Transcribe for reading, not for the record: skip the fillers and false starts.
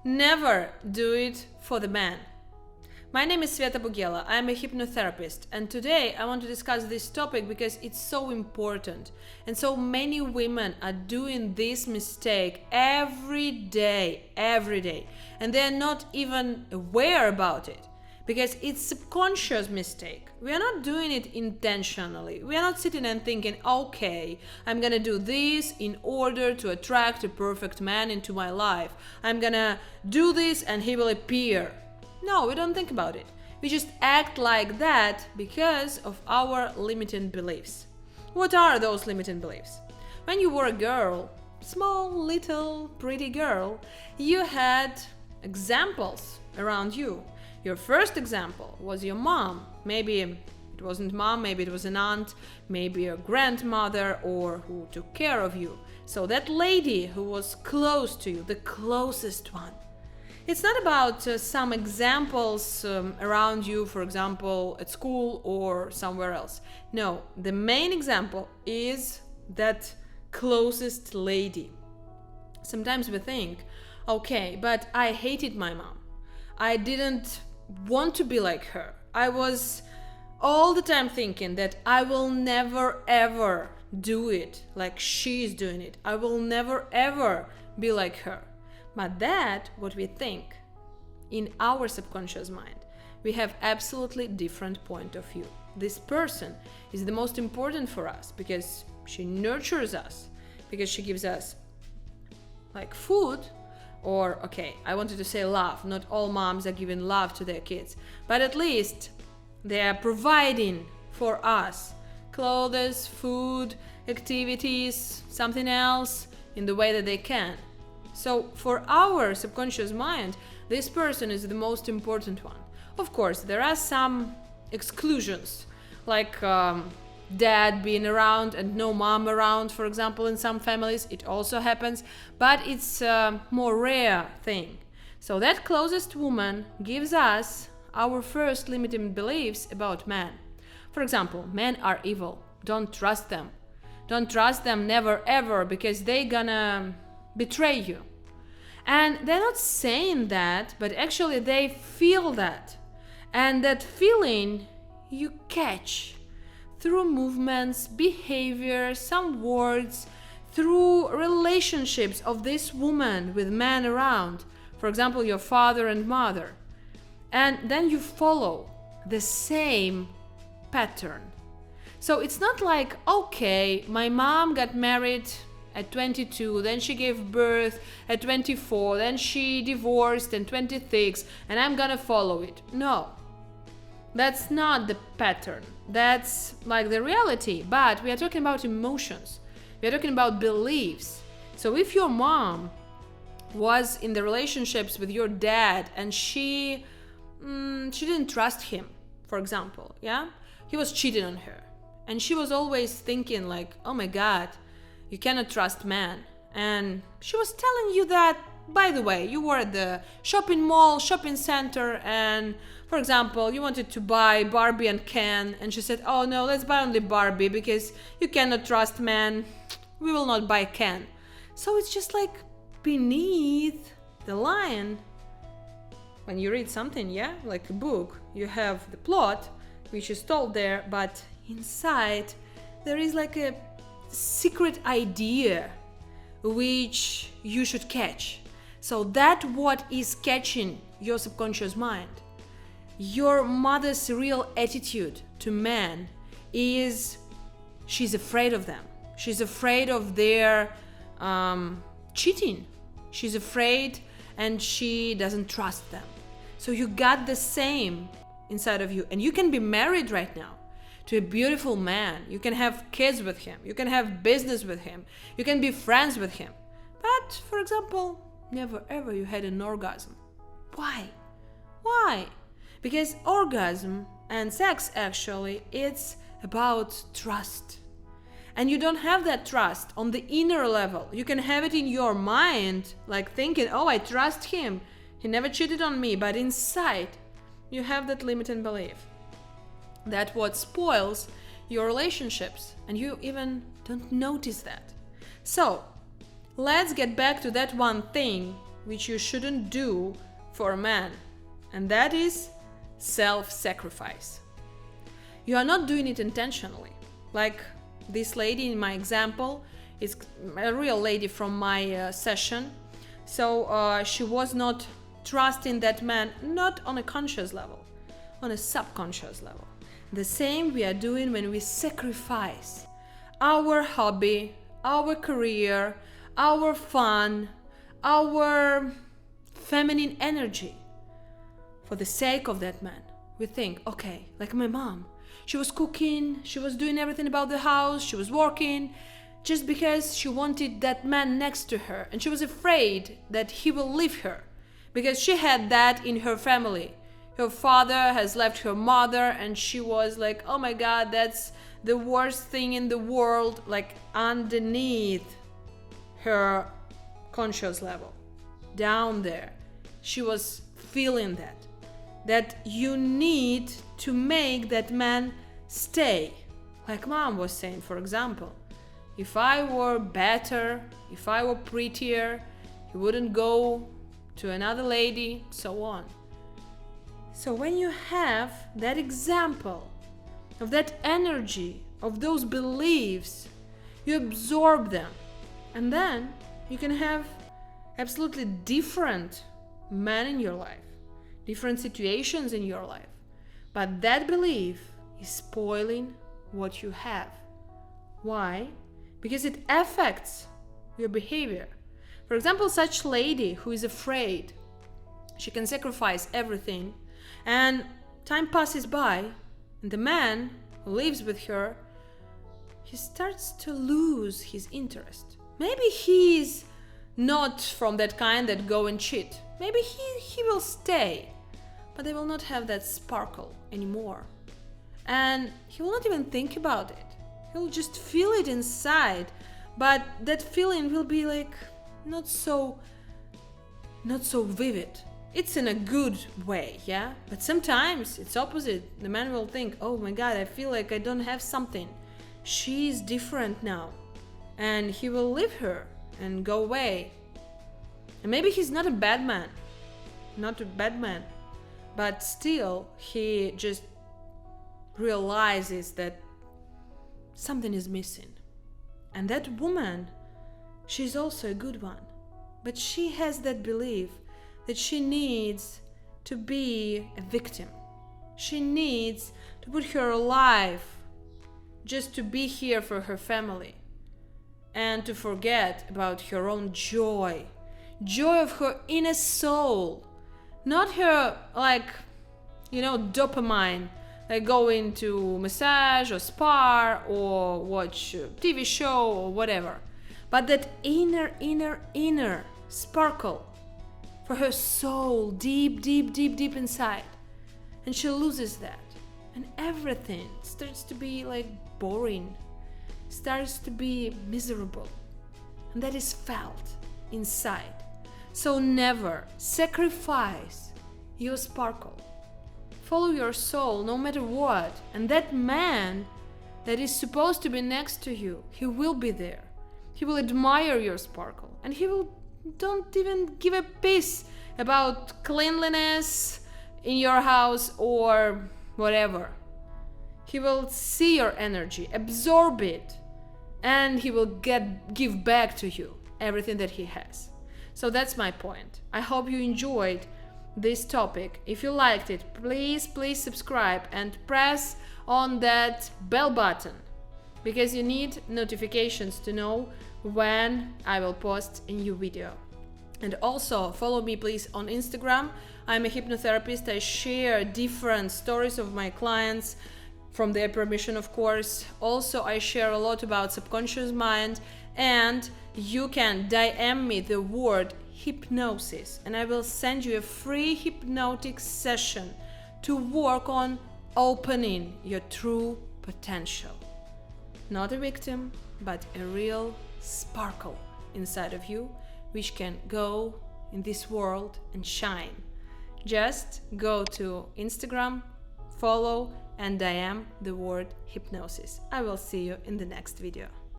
Never do it for the man. My name is Sveta Bugela. I am a hypnotherapist, and today I want to discuss this topic because it's so important. And so many women are doing this mistake every day, and they're not even aware about it because it's a subconscious mistake. We are not doing it intentionally. We are not sitting and thinking, okay, I'm gonna do this in order to attract a perfect man into my life. I'm gonna do this and he will appear. No, we don't think about it. We just act like that because of our limiting beliefs. What are those limiting beliefs? When you were a girl, small, little, pretty girl, you had examples around you. Your first example was your mom. Maybe it wasn't mom, maybe it was an aunt, maybe a grandmother, or who took care of you. So that lady who was close to you, the closest one. It's not about some examples around you, for example, at school or somewhere else. No, the main example is that closest lady. Sometimes we think, okay, but I hated my mom. I didn't want to be like her. I was all the time thinking that I will never ever do it like she's doing it. I will never ever be like her. But that, what we think in our subconscious mind, we have absolutely different point of view. This person is the most important for us because she nurtures us, because she gives us like food, or okay, I wanted to say love. Not all moms are giving love to their kids, but at least they are providing for us clothes, food, activities, something else in the way that they can. So for our subconscious mind, this person is the most important one. Of course, there are some exclusions, like dad being around and no mom around, for example, in some families. It also happens, but it's a more rare thing. So that closest woman gives us our first limiting beliefs about men. For example, men are evil. Don't trust them. Don't trust them, never ever, because they're gonna betray you. And they're not saying that, but actually they feel that. And that feeling you catch through movements, behavior, some words, through relationships of this woman with men around. For example, your father and mother. And then you follow the same pattern. So it's not like, okay, my mom got married at 22, then she gave birth at 24, then she divorced at 26, and I'm gonna follow it. No, that's not the pattern. That's like the reality, but we are talking about emotions. We are talking about beliefs. So if your mom was in the relationships with your dad and she didn't trust him, for example, yeah? He was cheating on her. And she was always thinking like, oh my God, you cannot trust men. And she was telling you that, by the way, you were at the shopping center, and for example, you wanted to buy Barbie and Ken, and she said, oh no, let's buy only Barbie because you cannot trust men. We will not buy Ken. So it's just like beneath the line. When you read something, yeah, like a book, you have the plot, which is told there, but inside there is like a secret idea which you should catch. So that what is catching your subconscious mind. Your mother's real attitude to men is she's afraid of them. She's afraid of their cheating. She's afraid and she doesn't trust them. So you got the same inside of you, and you can be married right now to a beautiful man. You can have kids with him. You can have business with him. You can be friends with him. But, for example, never ever you had an orgasm. Why? Why? Because orgasm and sex, actually, it's about trust. And you don't have that trust on the inner level. You can have it in your mind, like thinking, oh, I trust him. He never cheated on me. But inside, you have that limiting belief. That's what spoils your relationships, and you even don't notice that. So let's get back to that one thing which you shouldn't do for a man, and that is self-sacrifice. You are not doing it intentionally. Like this lady in my example is a real lady from my session. So she was not trusting that man, not on a conscious level, on a subconscious level. The same we are doing when we sacrifice our hobby, our career, our fun, our feminine energy for the sake of that man. We think, okay, like my mom, she was cooking, she was doing everything about the house, she was working, just because she wanted that man next to her, and she was afraid that he will leave her, because she had that in her family. Her father has left her mother, and she was like, oh my god, that's the worst thing in the world, like underneath her conscious level, down there. She was feeling that you need to make that man stay. Like mom was saying, for example, if I were better, if I were prettier, he wouldn't go to another lady, so on. So when you have that example of that energy, of those beliefs, you absorb them, and then you can have absolutely different men in your life, different situations in your life. But that belief is spoiling what you have. Why? Because it affects your behavior. For example, such lady who is afraid, she can sacrifice everything, and time passes by, and the man who lives with her, he starts to lose his interest. Maybe he's not from that kind that go and cheat. Maybe he will stay, but they will not have that sparkle anymore. And he will not even think about it. He'll just feel it inside, but that feeling will be like not so vivid. It's in a good way, yeah? But sometimes it's opposite. The man will think, oh my god, I feel like I don't have something. She's different now. And he will leave her and go away. And maybe he's not a bad man. Not a bad man. But still, he just realizes that something is missing. And that woman, she's also a good one. But she has that belief that she needs to be a victim. She needs to put her life just to be here for her family and to forget about her own joy of her inner soul, not her dopamine, like going to massage or spa or watch a TV show or whatever, but that inner sparkle for her soul, deep inside. And she loses that, and everything starts to be like boring, starts to be miserable, and that is felt inside. So never sacrifice your sparkle. Follow your soul no matter what, and that man that is supposed to be next to you, he will be there. He will admire your sparkle, and he will don't even give a piss about cleanliness in your house or whatever. He will see your energy, absorb it, and he will give back to you everything that he has. So that's my point. I hope you enjoyed this topic. If you liked it, please subscribe and press on that bell button, because you need notifications to know when I will post a new video. And also follow me please on Instagram. I'm a hypnotherapist. I share different stories of my clients from their permission, of course. Also, I share a lot about subconscious mind, and you can DM me the word hypnosis, and I will send you a free hypnotic session to work on opening your true potential. Not a victim, but a real sparkle inside of you, which can go in this world and shine. Just go to Instagram, follow, and DM the word hypnosis. I will see you in the next video.